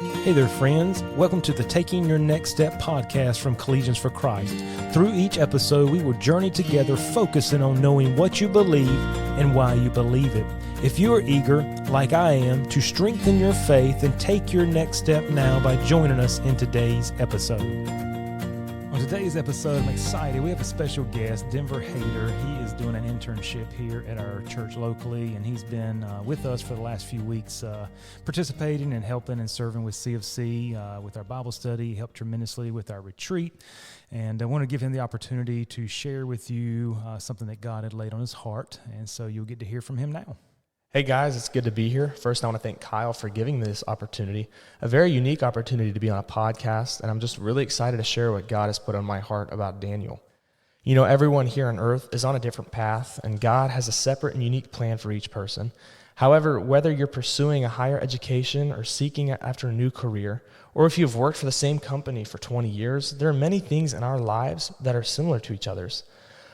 Hey there, friends. Welcome to the Taking Your Next Step podcast from Collegians for Christ. Through each episode, we will journey together focusing on knowing what you believe and why you believe it. If you are eager, like I am, to strengthen your faith and take your next step now by joining us in today's episode. On today's episode, I'm excited. We have a special guest, Denver Hayter. He is doing an internship here at our church locally, and he's been with us for the last few weeks, participating and helping and serving with CFC, with our Bible study. He helped tremendously with our retreat, and I want to give him the opportunity to share with you something that God had laid on his heart, and so you'll get to hear from him now. Hey guys, it's good to be here. First, I want to thank Kyle for giving me this opportunity, a very unique opportunity to be on a podcast, and I'm just really excited to share what God has put on my heart about Daniel. You know, everyone here on earth is on a different path, and God has a separate and unique plan for each person. However, whether you're pursuing a higher education or seeking after a new career, or if you've worked for the same company for 20 years, there are many things in our lives that are similar to each other's.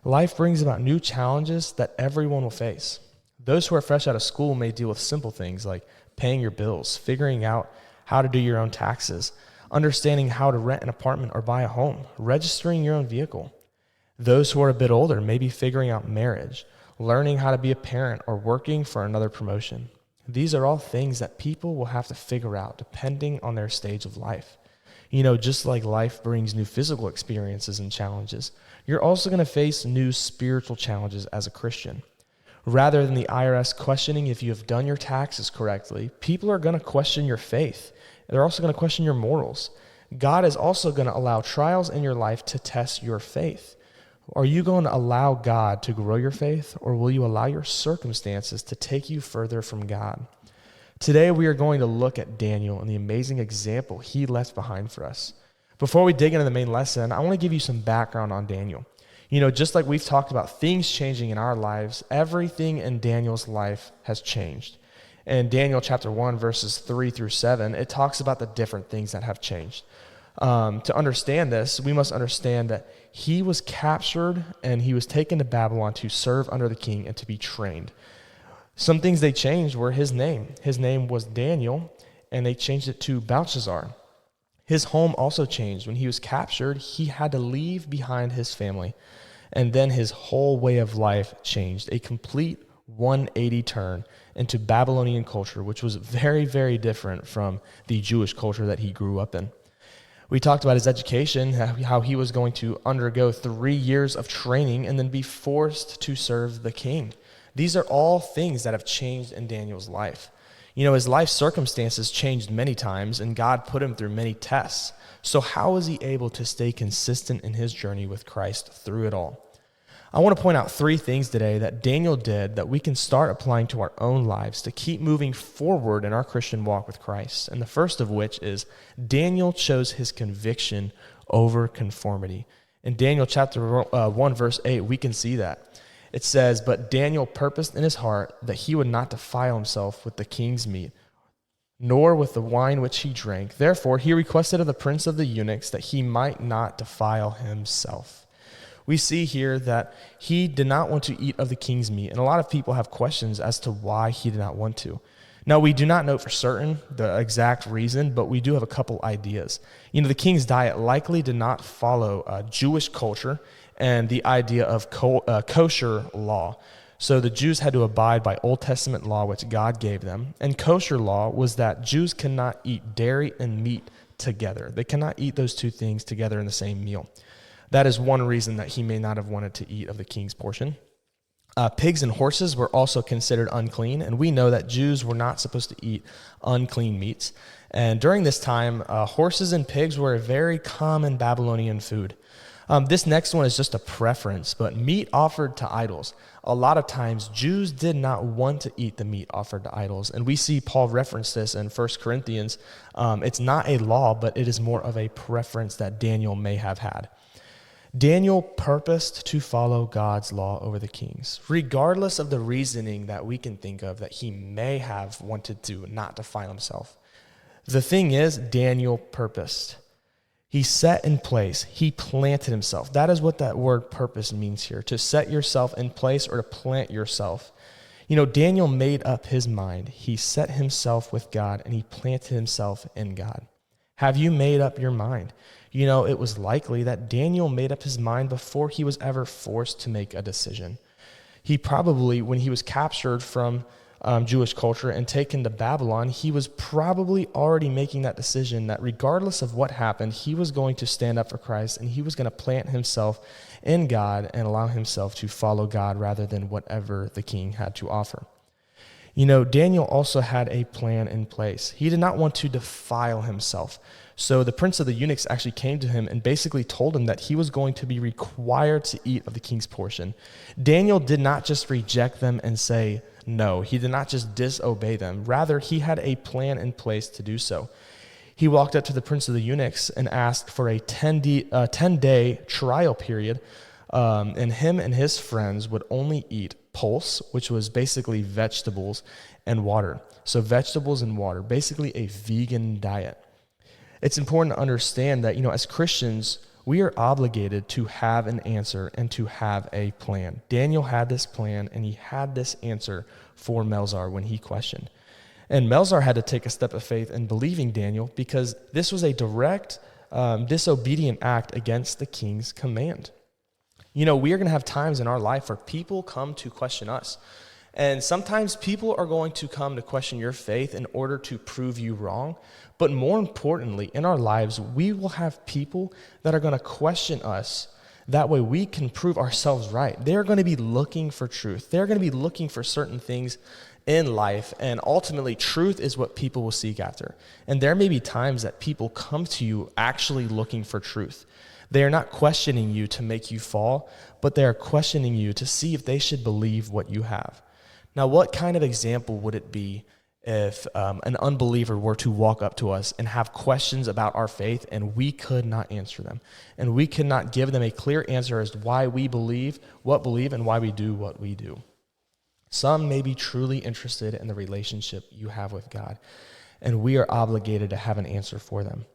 Life brings about new challenges that everyone will face. Those who are fresh out of school may deal with simple things like paying your bills, figuring out how to do your own taxes, understanding how to rent an apartment or buy a home, registering your own vehicle. Those who are a bit older may be figuring out marriage, learning how to be a parent, or working for another promotion. These are all things that people will have to figure out depending on their stage of life. You know, just like life brings new physical experiences and challenges, you're also going to face new spiritual challenges as a Christian. Rather than the IRS questioning if you have done your taxes correctly, people are going to question your faith. They're also going to question your morals. God is also going to allow trials in your life to test your faith. Are you going to allow God to grow your faith, or will you allow your circumstances to take you further from God? Today, we are going to look at Daniel and the amazing example he left behind for us. Before we dig into the main lesson, I want to give you some background on Daniel. You know, just like we've talked about things changing in our lives, everything in Daniel's life has changed. In Daniel chapter 1, verses 3 through 7, it talks about the different things that have changed. To understand this, we must understand that he was captured and he was taken to Babylon to serve under the king and to be trained. Some things they changed were his name. His name was Daniel, and they changed it to Belshazzar. His home also changed. When he was captured, he had to leave behind his family. And then his whole way of life changed, a complete 180 turn into Babylonian culture, which was very, very different from the Jewish culture that he grew up in. We talked about his education, how he was going to undergo 3 years of training and then be forced to serve the king. These are all things that have changed in Daniel's life. You know, his life circumstances changed many times, and God put him through many tests. So how was he able to stay consistent in his journey with Christ through it all? I want to point out 3 things today that Daniel did that we can start applying to our own lives to keep moving forward in our Christian walk with Christ. And the first of which is Daniel chose his conviction over conformity. In Daniel chapter 1, verse 8, we can see that. It says, "But Daniel purposed in his heart that he would not defile himself with the king's meat, nor with the wine which he drank. Therefore he requested of the prince of the eunuchs that he might not defile himself." We see here that he did not want to eat of the king's meat, and a lot of people have questions as to why he did not want to. Now, we do not know for certain the exact reason, but we do have a couple ideas. You know, the king's diet likely did not follow Jewish culture and the idea of kosher law. So the Jews had to abide by Old Testament law, which God gave them. And kosher law was that Jews cannot eat dairy and meat together. They cannot eat those two things together in the same meal. That is one reason that he may not have wanted to eat of the king's portion. Pigs and horses were also considered unclean, and we know that Jews were not supposed to eat unclean meats. And during this time, horses and pigs were a very common Babylonian food. This next one is just a preference, but meat offered to idols. A lot of times, Jews did not want to eat the meat offered to idols, and we see Paul reference this in 1 Corinthians. It's not a law, but it is more of a preference that Daniel may have had. Daniel purposed to follow God's law over the king's, regardless of the reasoning that we can think of that he may have wanted to not defile himself. The thing is, Daniel purposed. He set in place. He planted himself. That is what that word purpose means here, to set yourself in place or to plant yourself. Daniel made up his mind. He set himself with God, and he planted himself in God. Have you made up your mind? It was likely that Daniel made up his mind before he was ever forced to make a decision. He probably, when he was captured from Jewish culture and taken to Babylon, he was probably already making that decision that regardless of what happened, he was going to stand up for Christ, and he was going to plant himself in God and allow himself to follow God rather than whatever the king had to offer. Daniel also had a plan in place. He did not want to defile himself. So the prince of the eunuchs actually came to him and basically told him that he was going to be required to eat of the king's portion. Daniel did not just reject them and say no. He did not just disobey them. Rather, he had a plan in place to do so. He walked up to the prince of the eunuchs and asked for a 10-day trial period, and him and his friends would only eat pulse, which was basically vegetables and water. So vegetables and water, basically a vegan diet. It's important to understand that, as Christians, we are obligated to have an answer and to have a plan. Daniel had this plan, and he had this answer for Melzar when he questioned. And Melzar had to take a step of faith in believing Daniel because this was a direct, disobedient act against the king's command. We are going to have times in our life where people come to question us. And sometimes people are going to come to question your faith in order to prove you wrong. But more importantly, in our lives, we will have people that are going to question us. That way we can prove ourselves right. They're going to be looking for truth. They're going to be looking for certain things in life. And ultimately, truth is what people will seek after. And there may be times that people come to you actually looking for truth. They are not questioning you to make you fall, but they are questioning you to see if they should believe what you have. Now, what kind of example would it be if an unbeliever were to walk up to us and have questions about our faith and we could not answer them, and we could not give them a clear answer as to why we believe, and why we do what we do? Some may be truly interested in the relationship you have with God, and we are obligated to have an answer for them.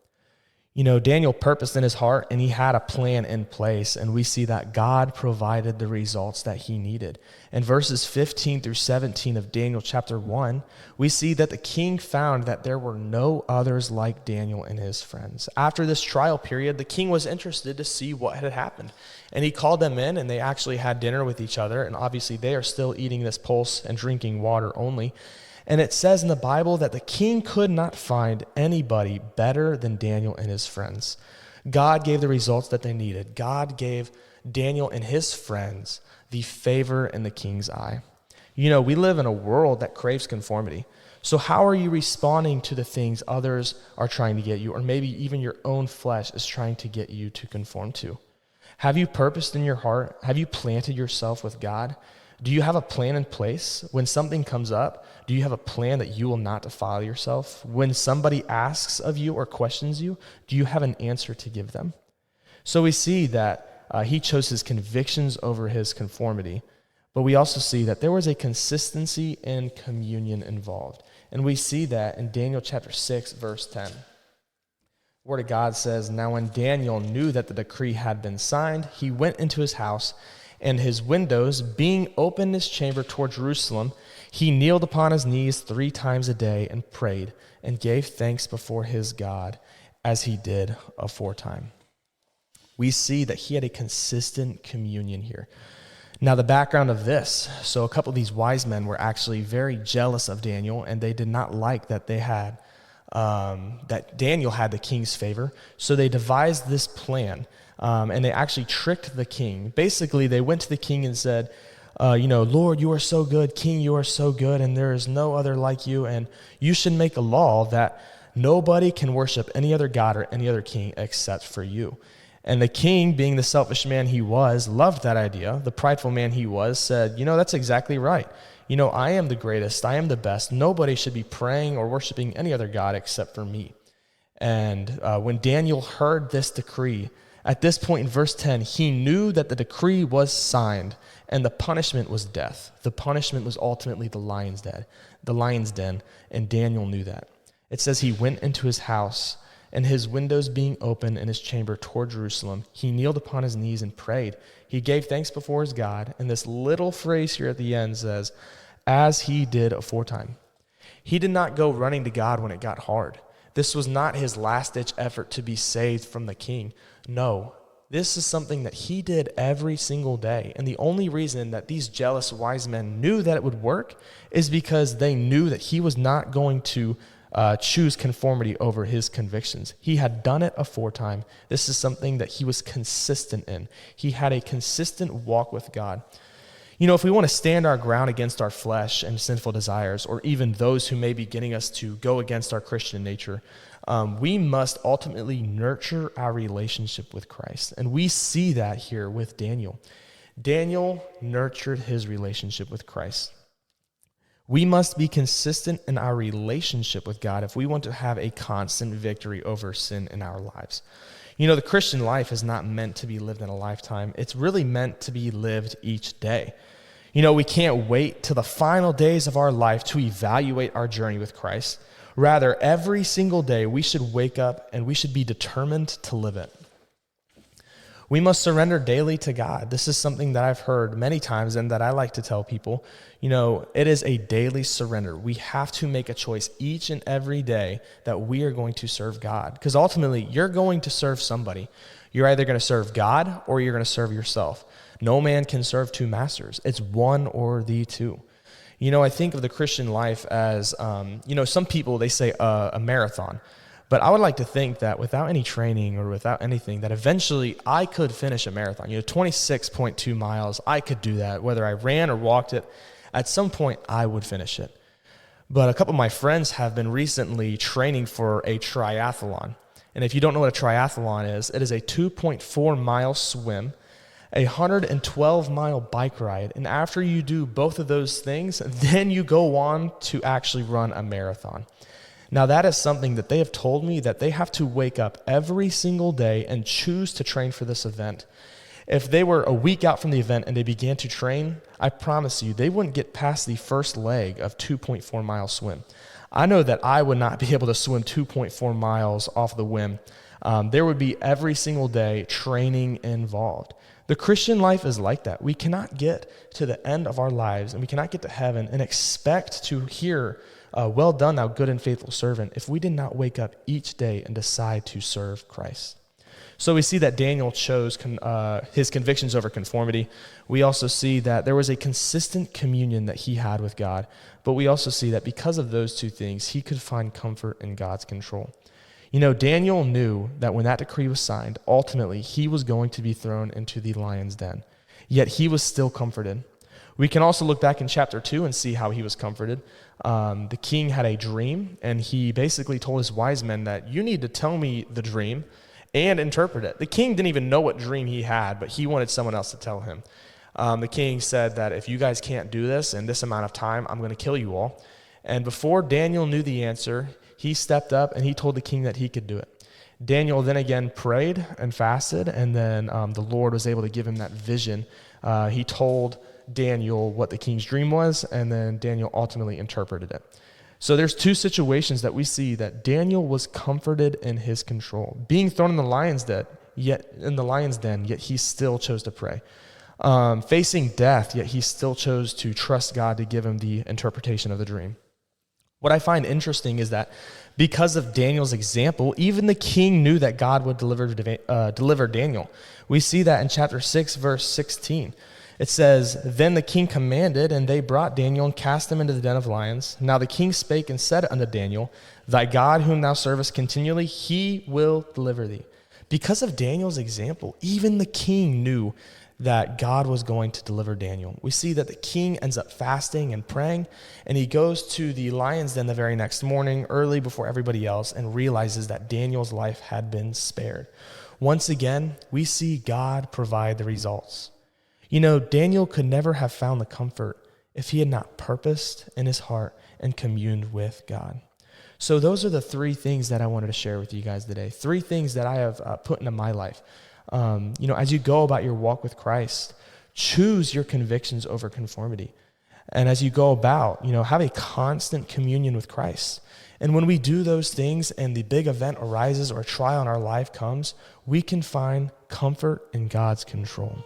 Daniel purposed in his heart, and he had a plan in place, and we see that God provided the results that he needed. In verses 15 through 17 of Daniel chapter 1, we see that the king found that there were no others like Daniel and his friends. After this trial period, the king was interested to see what had happened, and he called them in, and they actually had dinner with each other, and obviously they are still eating this pulse and drinking water only. And it says in the Bible that the king could not find anybody better than Daniel and his friends. God gave the results that they needed. God gave Daniel and his friends the favor in the king's eye. We live in a world that craves conformity. So how are you responding to the things others are trying to get you, or maybe even your own flesh is trying to get you to conform to? Have you purposed in your heart? Have you planted yourself with God? Do you have a plan in place? When something comes up, do you have a plan that you will not defile yourself? When somebody asks of you or questions you, do you have an answer to give them? So we see that he chose his convictions over his conformity, but we also see that there was a consistency in communion involved. And we see that in Daniel chapter 6, verse 10. The Word of God says, "Now when Daniel knew that the decree had been signed, he went into his house, and his windows being open in his chamber toward Jerusalem, he kneeled upon his knees 3 times a day and prayed and gave thanks before his God as he did aforetime." We see that he had a consistent communion here. Now, the background of this, so a couple of these wise men were actually very jealous of Daniel, and they did not like that they had, that Daniel had the king's favor. So they devised this plan. And they actually tricked the king. Basically, they went to the king and said, "Lord, you are so good. King, you are so good, and there is no other like you. And you should make a law that nobody can worship any other god or any other king except for you." And the king, being the selfish man he was, loved that idea. The prideful man he was said, "That's exactly right. I am the greatest. I am the best. Nobody should be praying or worshiping any other god except for me." And when Daniel heard this decree, at this point in verse 10, he knew that the decree was signed and the punishment was death. The punishment was ultimately the lion's den, and Daniel knew that. It says he went into his house, and his windows being open in his chamber toward Jerusalem, he kneeled upon his knees and prayed. He gave thanks before his God, and this little phrase here at the end says, as he did aforetime. He did not go running to God when it got hard. This was not his last-ditch effort to be saved from the king. No, this is something that he did every single day. And the only reason that these jealous wise men knew that it would work is because they knew that he was not going to choose conformity over his convictions. He had done it aforetime. This is something that he was consistent in. He had a consistent walk with God. You know, if we want to stand our ground against our flesh and sinful desires, or even those who may be getting us to go against our Christian nature, we must ultimately nurture our relationship with Christ. And we see that here with Daniel. Daniel nurtured his relationship with Christ. We must be consistent in our relationship with God if we want to have a constant victory over sin in our lives. You know, the Christian life is not meant to be lived in a lifetime. It's really meant to be lived each day. You know, we can't wait till the final days of our life to evaluate our journey with Christ. Rather, every single day we should wake up and we should be determined to live it. We must surrender daily to God. This is something that I've heard many times and that I like to tell people. You know, it is a daily surrender. We have to make a choice each and every day that we are going to serve God. Because ultimately, you're going to serve somebody. You're either going to serve God or you're going to serve yourself. No man can serve two masters. It's one or the two. You know, I think of the Christian life as, some people, they say a marathon. But I would like to think that without any training or without anything, that eventually I could finish a marathon. 26.2 miles, I could do that. Whether I ran or walked it, at some point I would finish it. But a couple of my friends have been recently training for a triathlon. And if you don't know what a triathlon is, it is a 2.4-mile swim, a 112-mile bike ride. And after you do both of those things, then you go on to actually run a marathon. Now, that is something that they have told me that they have to wake up every single day and choose to train for this event. If they were a week out from the event and they began to train, I promise you, they wouldn't get past the first leg of 2.4-mile swim. I know that I would not be able to swim 2.4 miles off the whim. There would be every single day training involved. The Christian life is like that. We cannot get to the end of our lives and we cannot get to heaven and expect to hear, well done, thou good and faithful servant, if we did not wake up each day and decide to serve Christ. So we see that Daniel chose his convictions over conformity. We also see that there was a consistent communion that he had with God. But we also see that because of those two things, he could find comfort in God's control. You know, Daniel knew that when that decree was signed, ultimately he was going to be thrown into the lion's den. Yet he was still comforted. We can also look back in chapter 2 and see how he was comforted. The king had a dream, and he basically told his wise men that you need to tell me the dream and interpret it. The king didn't even know what dream he had, but he wanted someone else to tell him. The king said that if you guys can't do this in this amount of time, I'm going to kill you all. And before Daniel knew the answer, he stepped up and he told the king that he could do it. Daniel then again prayed and fasted, and then the Lord was able to give him that vision. He told Daniel what the king's dream was, and then Daniel ultimately interpreted it. So there's two situations that we see that Daniel was comforted in his control. Being thrown in the lion's den, yet he still chose to pray. Facing death, yet he still chose to trust God to give him the interpretation of the dream. What I find interesting is that because of Daniel's example, even the king knew that God would deliver Daniel. We see that in chapter 6, verse 16. It says, Then the king commanded, and they brought Daniel and cast him into the den of lions. Now the king spake and said unto Daniel, Thy God whom thou servest continually, he will deliver thee. Because of Daniel's example, even the king knew that God was going to deliver Daniel. We see that the king ends up fasting and praying, and he goes to the lion's den the very next morning, early before everybody else, and realizes that Daniel's life had been spared. Once again, we see God provide the results. You know, Daniel could never have found the comfort if he had not purposed in his heart and communed with God. So those are the three things that I wanted to share with you guys today. Three things that I have put into my life. As you go about your walk with Christ, choose your convictions over conformity. And as you go about, have a constant communion with Christ. And when we do those things and the big event arises or a trial in our life comes, we can find comfort in God's control.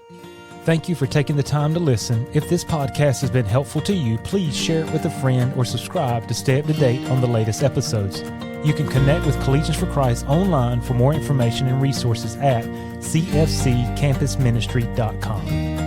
Thank you for taking the time to listen. If this podcast has been helpful to you, please share it with a friend or subscribe to stay up to date on the latest episodes. You can connect with Collegians for Christ online for more information and resources at cfccampusministry.com.